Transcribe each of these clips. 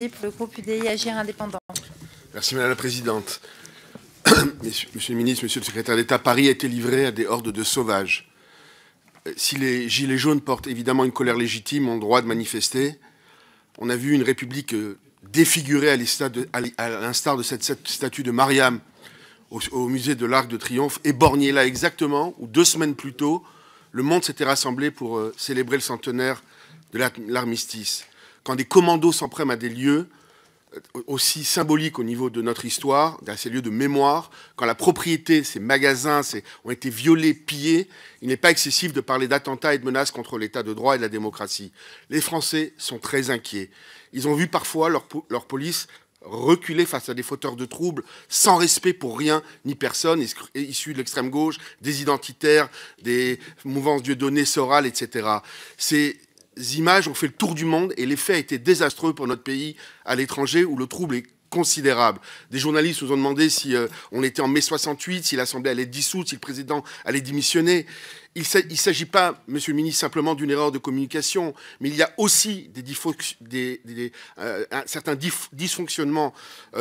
Pour le groupe UDI Agir Indépendant. Merci Madame la Présidente. Monsieur le Ministre, Monsieur le Secrétaire d'État, Paris a été livré à des hordes de sauvages. Si les Gilets jaunes portent évidemment une colère légitime, ont le droit de manifester, on a vu une République défigurée à l'instar de cette statue de Mariam au musée de l'Arc de Triomphe, éborgnée là exactement où 2 semaines plus tôt, le monde s'était rassemblé pour célébrer le centenaire de l'armistice. Quand des commandos s'en prennent à des lieux aussi symboliques au niveau de notre histoire, à ces lieux de mémoire, quand la propriété, ces magasins ont été violés, pillés, il n'est pas excessif de parler d'attentats et de menaces contre l'état de droit et de la démocratie. Les Français sont très inquiets. Ils ont vu parfois leur police reculer face à des fauteurs de troubles, sans respect pour rien ni personne, issus de l'extrême gauche, des identitaires, des mouvances Dieudonné, Soral, etc. Ces images ont fait le tour du monde et l'effet a été désastreux pour notre pays à l'étranger où le trouble est considérable. Des journalistes nous ont demandé si on était en mai 68, si l'Assemblée allait être dissoute, si le président allait démissionner. Il ne s'agit pas, Monsieur le Ministre, simplement d'une erreur de communication, mais il y a aussi certains dysfonctionnements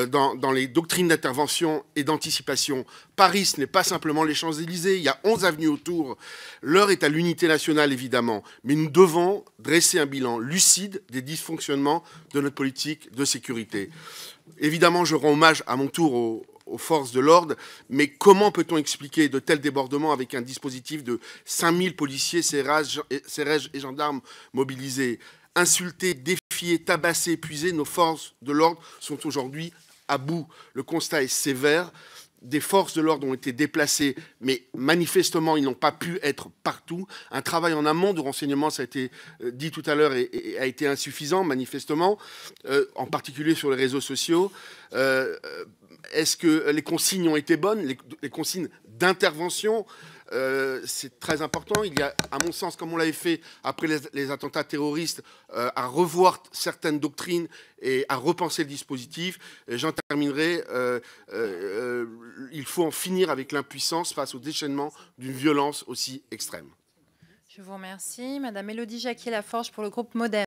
dans les doctrines d'intervention et d'anticipation. Paris, ce n'est pas simplement les Champs-Élysées, il y a 11 avenues autour. L'heure est à l'unité nationale, évidemment, mais nous devons dresser un bilan lucide des dysfonctionnements de notre politique de sécurité. Évidemment, je rends hommage à mon tour aux forces de l'ordre, mais comment peut-on expliquer de tels débordements avec un dispositif de 5000 policiers, CRS et gendarmes mobilisés? Insultés, défiés, tabassés, épuisés, nos forces de l'ordre sont aujourd'hui à bout. Le constat est sévère. Des forces de l'ordre ont été déplacées, mais manifestement, ils n'ont pas pu être partout. Un travail en amont de renseignement, ça a été dit tout à l'heure, a été insuffisant, manifestement, en particulier sur les réseaux sociaux. Est-ce que les consignes ont été bonnes, les consignes d'intervention? C'est très important. Il y a, à mon sens, comme on l'avait fait après les attentats terroristes, à revoir certaines doctrines et à repenser le dispositif. J'en terminerai. Il faut en finir avec l'impuissance face au déchaînement d'une violence aussi extrême. Je vous remercie. Madame Élodie Jacquier-Laforge pour le groupe MoDem.